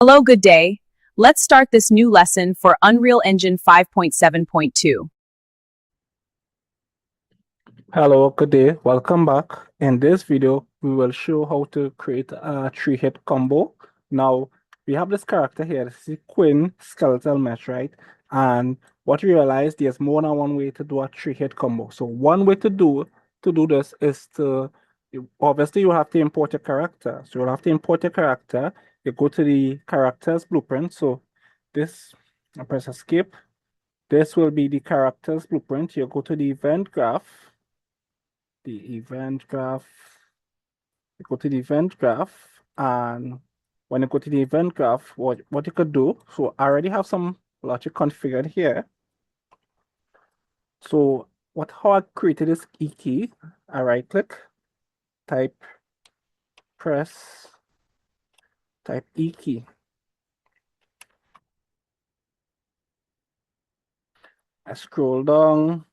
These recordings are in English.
Hello, good day. Let's start this new lesson for Unreal Engine 5.7.2. Hello, good day. Welcome back. In this video, we will show how to create a three-hit combo. Now, we have this character here. This is Quinn Skeletal Mesh, right? And what you realize, there's more than one way to do a three-hit combo. So one way to do this is obviously you have to import a character. So you'll have to import a character. You go to the characters blueprint. So this, I press escape. This will be the characters blueprint. You go to the event graph. You go to the event graph, and when you go to the event graph, what you could do, so I already have some logic configured here. So how I created this E key, I right click, type E key. I scroll down,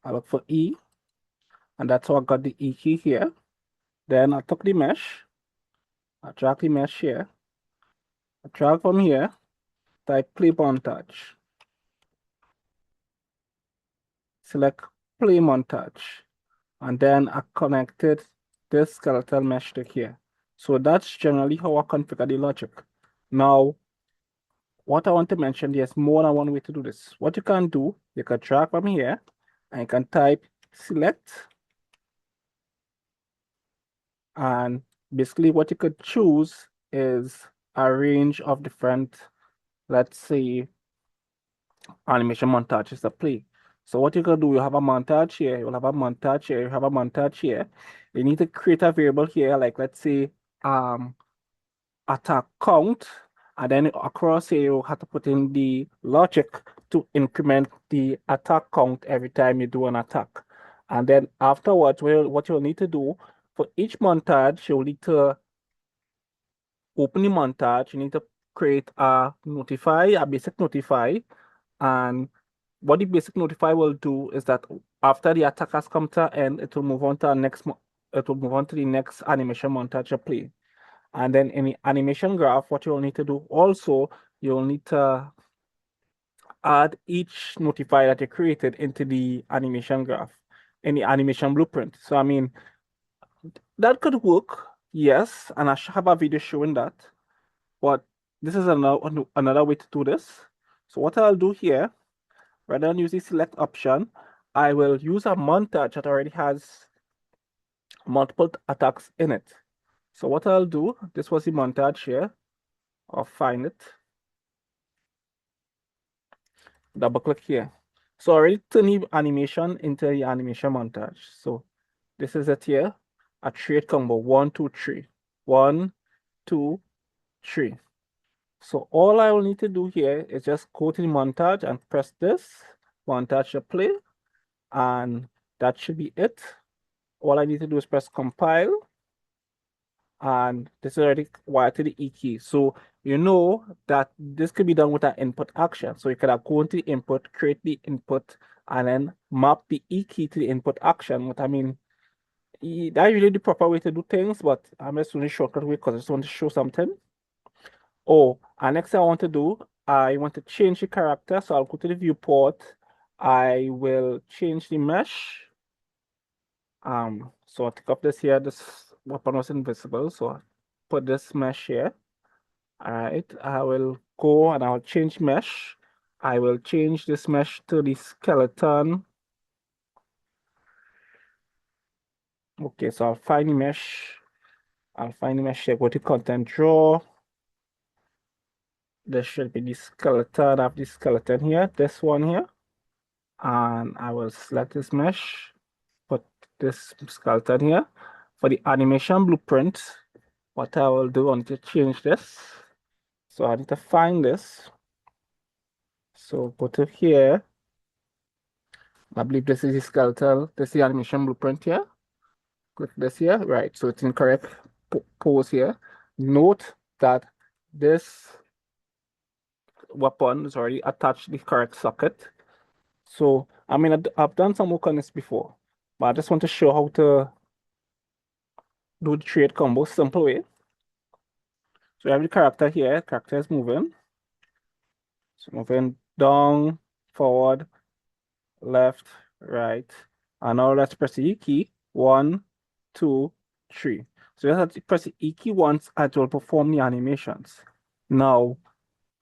I look for E, and that's how I got the E key here. Then I took the mesh, I drag the mesh here, I drag from here, type play montage. Select play montage, and then I connected this skeletal mesh to here. So that's generally how I configure the logic. Now, what I want to mention, there's more than one way to do this. What you can do, you can drag from here, and you can type select, and basically what you could choose is a range of different, let's say, animation montages to play. So what you can do, you have a montage here, you'll have a montage here, you have a montage here. You need to create a variable here, like let's say attack count, and then across here you have to put in the logic to increment the attack count every time you do an attack. And then afterwards, what you'll need to do for each montage, you'll need to open the montage, you need to create a basic notify, and what the basic notify will do is that after the attack has come to an end, it will move on to the next animation montage you play. And then in the animation graph, what you'll need to do also, you'll need to add each notify that you created into the animation graph, in the animation blueprint. So I mean, that could work, yes, and I should have a video showing that, but this is another way to do this. So what I'll do here, rather than use the select option, I will use a montage that already has multiple attacks in it. So what I'll do, this was the montage here. I'll find it. Double click here. So I already turned the animation into the animation montage. So this is it here. A three combo 1, 2, 3. 1, 2, 3. So all I will need to do here is just go to the montage and press this montage to play, and that should be it. All I need to do is press compile, and this is already wired to the E key. So you know that this could be done with an input action. So you can go into the input, create the input, and then map the E key to the input action. What I mean, that's really the proper way to do things, but I'm just doing a shortcut way because I just want to show something. Oh, and next thing I want to do, I want to change the character. So I'll go to the viewport. I will change the mesh. So I'll take up this here, this weapon was invisible. So I'll put this mesh here. All right, I will go and I'll change mesh. I will change this mesh to the skeleton. Okay, so I'll find the mesh. I'll find the mesh here, go to content draw. There should be the skeleton. I have the skeleton here, this one here. And I will select this mesh, put this skeleton here. For the animation blueprint, what I will do, I need to change this. So I need to find this. So go to here. I believe this is the skeletal, this is the animation blueprint here. Click this here, right? So it's in correct pose here. Note that this weapon is already attached to the correct socket. So, I mean, I've done some work on this before, but I just want to show how to do the trade combo simple way. So you have the character here, character is moving. So moving down, forward, left, right. And now let's press the E key. 1, 2, 3. So you have to press the E key once and it will perform the animations. Now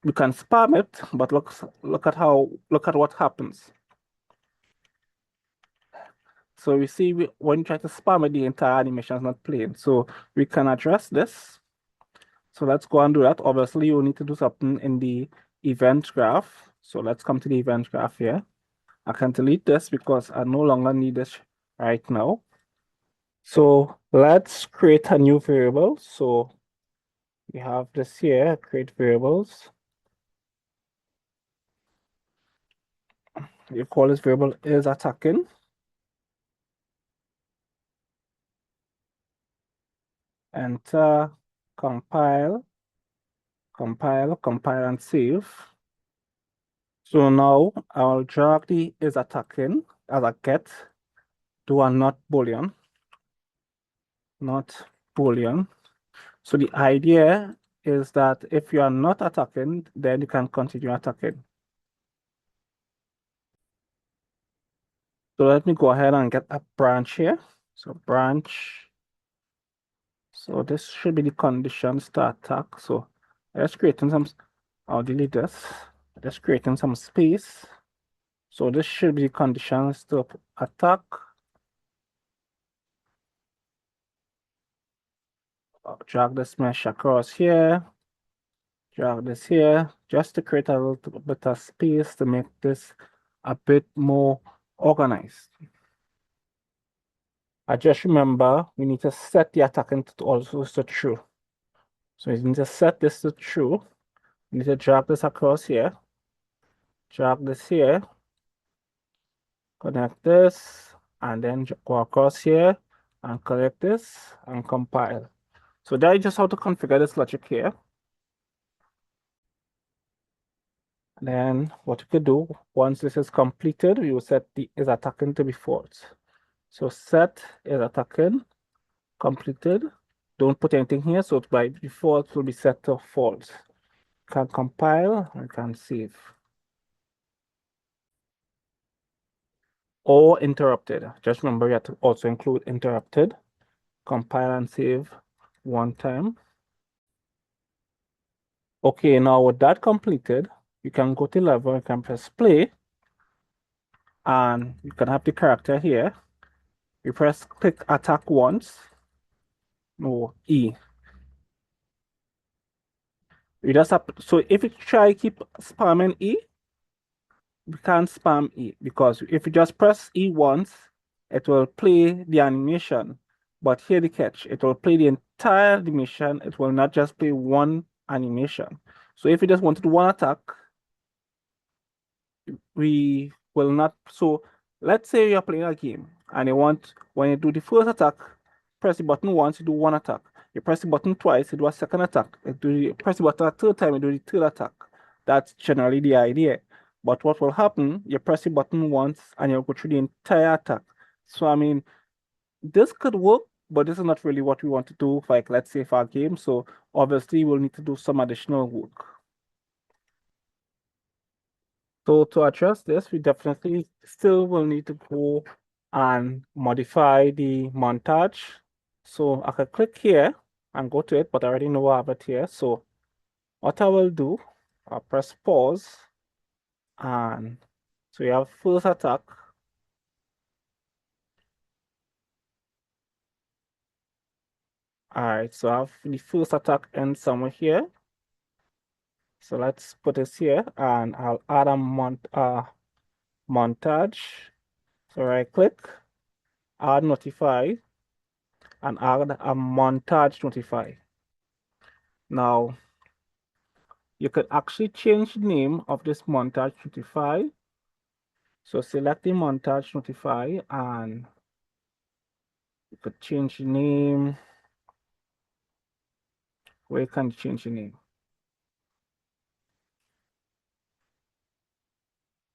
we can spam it, but look at what happens. So we see when you try to spam it, the entire animation is not playing. So we can address this. So let's go and do that. Obviously, you need to do something in the event graph. So let's come to the event graph here. I can delete this because I no longer need this right now. So let's create a new variable. So we have this here, create variables. You call this variable is attacking. Enter, compile, compile and save. So now I'll drag the is attacking as a get to a not boolean, not boolean. So the idea is that if you are not attacking, then you can continue attacking. So let me go ahead and get a branch here. So branch. So this should be the conditions to attack. So let's creating some, I'll delete this. Just creating some space. So this should be the conditions to attack. I'll drag this mesh across here. Drag this here just to create a little bit of space to make this a bit more organized. I just remember we need to set the attacking to also to true. So we need to set this to true. We need to drag this across here. Drag this here. Connect this and then go across here and collect this and compile. So that is just how to configure this logic here. And then what you could do, once this is completed, we will set the is attacking to be false. So set is attacking completed. Don't put anything here, so by default it will be set to false. Can compile and can save. Or interrupted. Just remember you have to also include interrupted. Compile and save one time. Okay, now with that completed, you can go to level, you can press play, and you can have the character here. You press click attack once, no E. You just have, so if you try keep spamming E, you can't spam E because if you just press E once, it will play the animation. But here the catch, it will play the entire animation, it will not just play one animation. So if you just want to do one attack, we will not. So let's say you're playing a game and you want, when you do the first attack, press the button once, you do one attack. You press the button twice, you do a second attack. You press the button a third time, you do the third attack. That's generally the idea. But what will happen, you press the button once and you'll go through the entire attack. So I mean, this could work, but this is not really what we want to do, like let's say for our game. So obviously we'll need to do some additional work. So to address this, we definitely still will need to go and modify the montage. So I could click here and go to it, but I already know I have it here. So what I will do, I'll press pause. And so you have first attack. All right, so I have the first attack end somewhere here. So let's put this here and I'll add a montage. So right click, add notify, and add a montage notify. Now, you could actually change the name of this montage notify. So select the montage notify and you could change the name. Where can you change the name?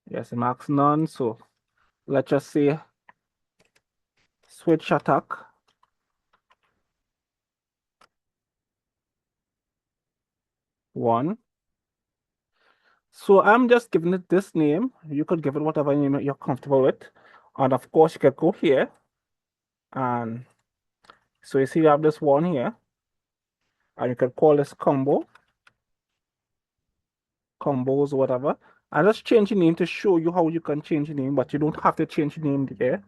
Yes, it marks none. So let's just say switch attack. 1. So I'm just giving it this name. You could give it whatever name you're comfortable with. And of course, you could go here. And so you see you have this one here. And you could call this combo. Combos, whatever. I just change the name to show you how you can change the name, but you don't have to change the name there.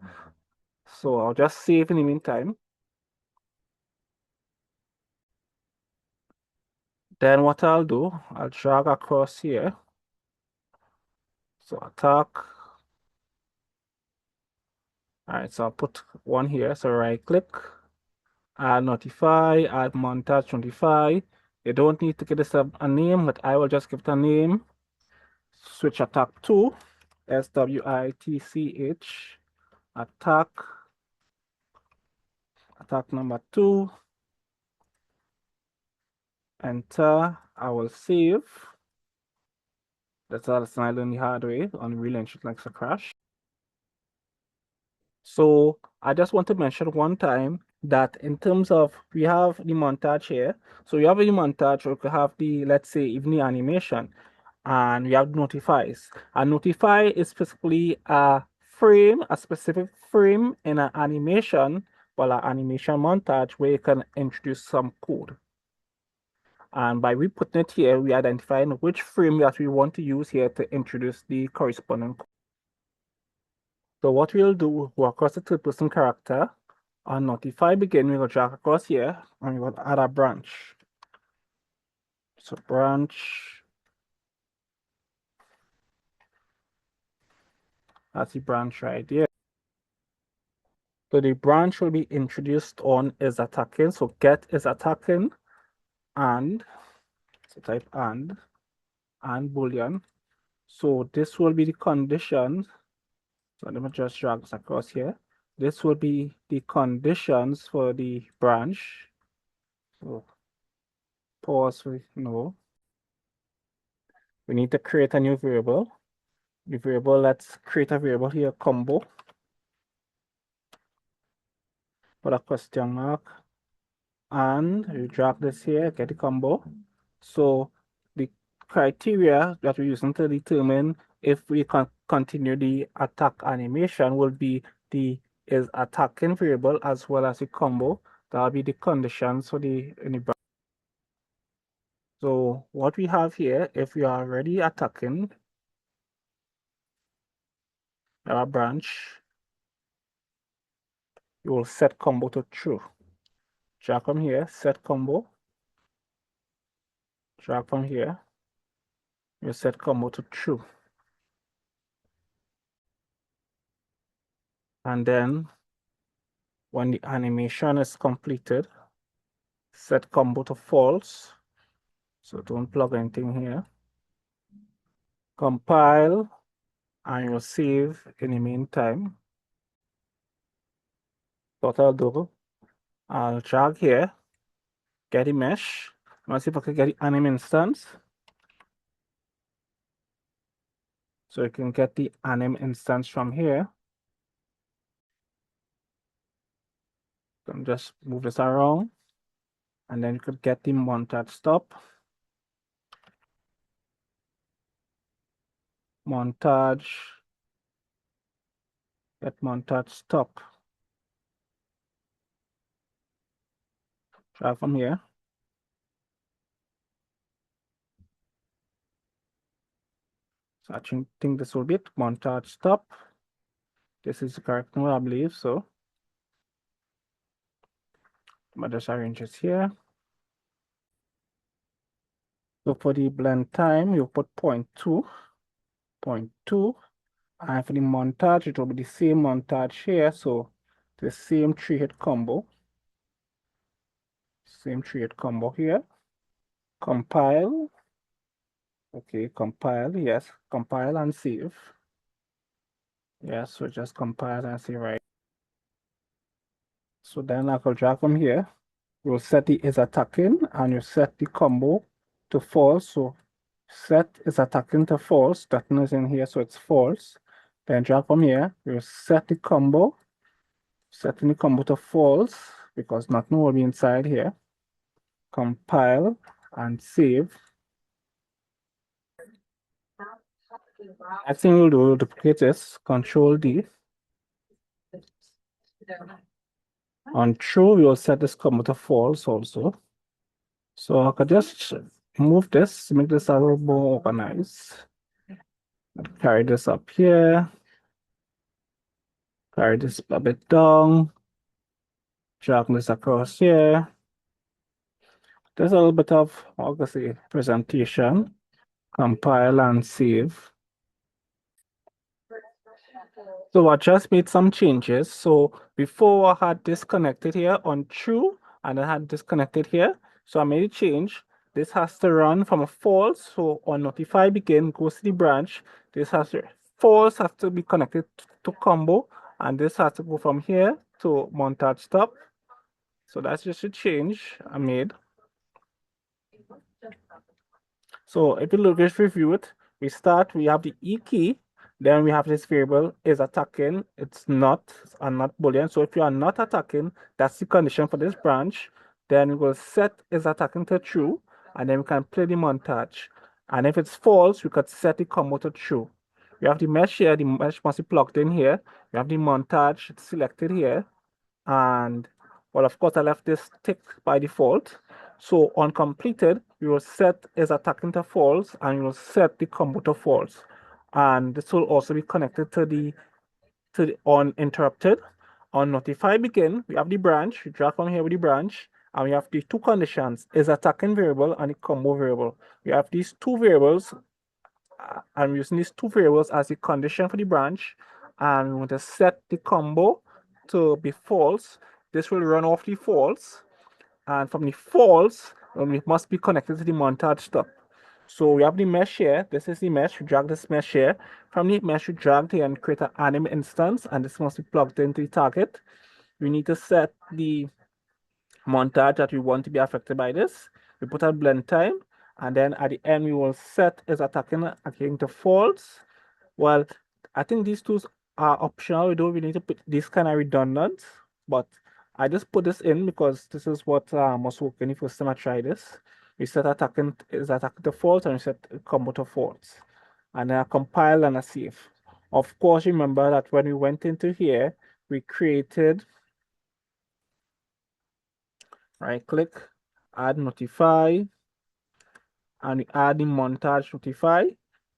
So I'll just save in the meantime. Then what I'll do, I'll drag across here. So attack. All right, so I'll put one here. So right click, add notify, add montage notify. You don't need to give this a name, but I will just give it a name. Switch attack 2, SWITCH, attack number 2. Enter. I will save. That's all the I learned the hard way on Real Engine likes a crash. So I just want to mention one time that in terms of we have the montage here. So you have the montage, or you could have the, let's say, even the animation, and we have notifies. And notify is basically a frame, a specific frame in an animation, well, an animation montage where you can introduce some code. And by we putting it here, we identifying which frame that we want to use here to introduce the corresponding code. So what we'll do, we'll go across the third person character and notify begin, we will drag across here and we will add a branch. So branch, that's the branch right there. So the branch will be introduced on is attacking. So get is attacking and, so type and boolean. So this will be the conditions. So let me just drag this across here. This will be the conditions for the branch. So pause with no. We need to create a new variable. The variable, let's create a variable here, combo. Put a question mark. And you drag this here, get the combo. So the criteria that we're using to determine if we can continue the attack animation will be the is attacking variable as well as the combo. That'll be the conditions for the branch. So what we have here, if we are already attacking our branch, you will set combo to true. Drag from here, set combo. Drag from here, you set combo to true. And then when the animation is completed, set combo to false. So don't plug anything here. Compile, and you'll save in the meantime. What I'll do, I'll drag here, get the mesh. Let's see if I can get the anim instance. So you can get the anim instance from here. So just move this around. And then you could get the montage stop. Montage. Get montage stop. Try from here. So I think this will be it. Montage stop. This is the correct one, I believe. So I'll just arrange this here. So for the blend time, you put 0.2, 0.2. And for the montage, it will be the same montage here. So the same 3-hit combo. Same 3-hit combo here. Compile. Okay, compile, yes. Compile and save. Yes, so just compile and save, right? So then I could drag from here. You'll set the is attacking and you set the combo to false. So set is attacking to false. That is in here, so it's false. Then drag from here. You set the combo. Setting the combo to false because nothing will be inside here. Compile and save. Next thing we'll do, we'll duplicate this, Control D. On true, we will set this combo to false also. So I could just move this, make this a little more organized. Carry this up here. Carry this a bit down. Drag this across here. There's a little bit of, obviously, presentation. Compile and save. So I just made some changes. So before I had disconnected here on true, and I had disconnected here. So I made a change. This has to run from a false. So on notify begin, goes to the branch. This has to false has to be connected to combo, and this has to go from here to montage stop. So that's just a change I made. So if you look, just review it. We have the E key, then we have this variable is attacking, it's not, and not Boolean. So if you are not attacking, that's the condition for this branch. Then we will set is attacking to true, and then we can play the montage. And if it's false, we could set the combo to true. We have the mesh here, the mesh must be plugged in here. We have the montage selected here. And well, of course, I left this ticked by default. So on completed, we will set is attacking to false, and we will set the combo to false. And this will also be connected to the on interrupted. On notify begin, we have the branch. We drag from here with the branch, and we have the two conditions: is attacking variable and the combo variable. We have these two variables. I'm using these two variables as the condition for the branch, and we want to set the combo to be false. This will run off the false, and from the false, it must be connected to the montage stop. So we have the mesh here. This is the mesh. We drag this mesh here. From the mesh, we drag here and create an anim instance, and this must be plugged into the target. We need to set the montage that we want to be affected by this. We put a blend time, and then at the end, we will set is attacking again to false. Well, I think these tools are optional. We don't really need to put this kind of redundant, but I just put this in because this is what must work any first time I try this. We set attacking is attacking to false, and we set combo to false. And then I compile and I save. Of course, remember that when we went into here, we created, right click, add notify, and we add the montage notify.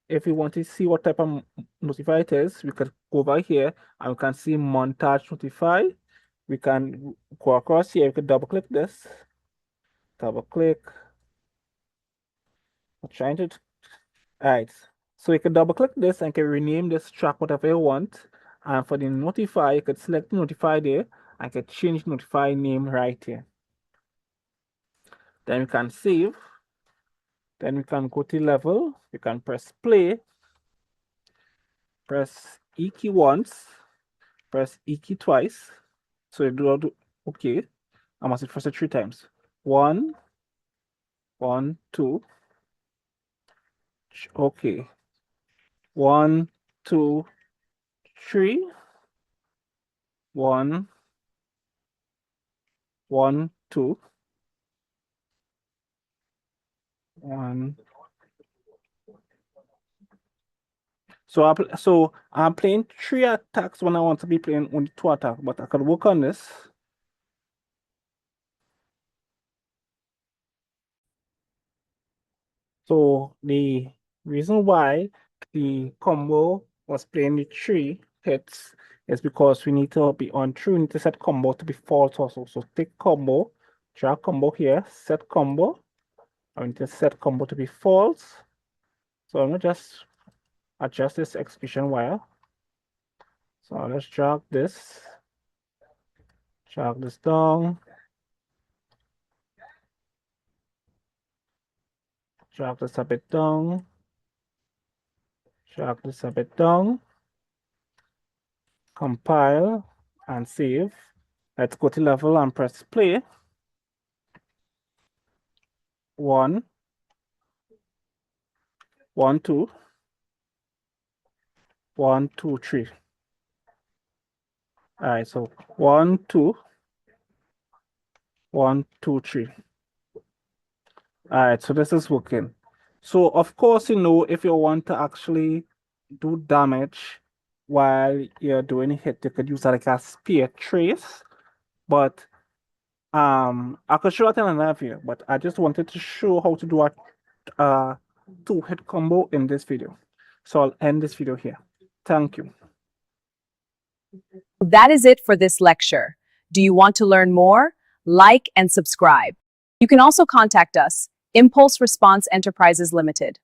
If we want to see what type of notify it is, we could go over here and we can see montage notify. We can go across here, we could double click this, double click. I'm trying to, all right. So you can double click this and can rename this track whatever you want. And for the notify, you could select the notify there and can change notify name right here. Then we can save. Then we can go to level. We can press play. Press E key once. Press E key twice. So you do okay. I must press it 3 times. 1, 1, 2. Okay. 1, 2, 3. 1, 1, 2. 1. So I'm playing 3 attacks when I want to be playing only 2 attacks, but I could work on this. So the reason why the combo was playing the 3 hits is because we need to be on true. We need to set combo to be false also. So take combo, drag combo here, set combo. I need to set combo to be false. So I'm gonna just adjust this execution wire. So let's drag this down, drag this a bit down, drag this a bit down, compile and save. Let's go to level and press play. 1, 1, 2, 1, 2, 3. All right, so 1, 2, 1, 2, 3. All right, so this is working. So of course, if you want to actually do damage while you're doing a hit. You could use that like a spear trace, but I could show that in another video, but I just wanted to show how to do a two-hit combo in this video. So I'll end this video here. Thank you. That is it for this lecture. Do you want to learn more? Like and subscribe. You can also contact us, Impulse Response Enterprises Limited.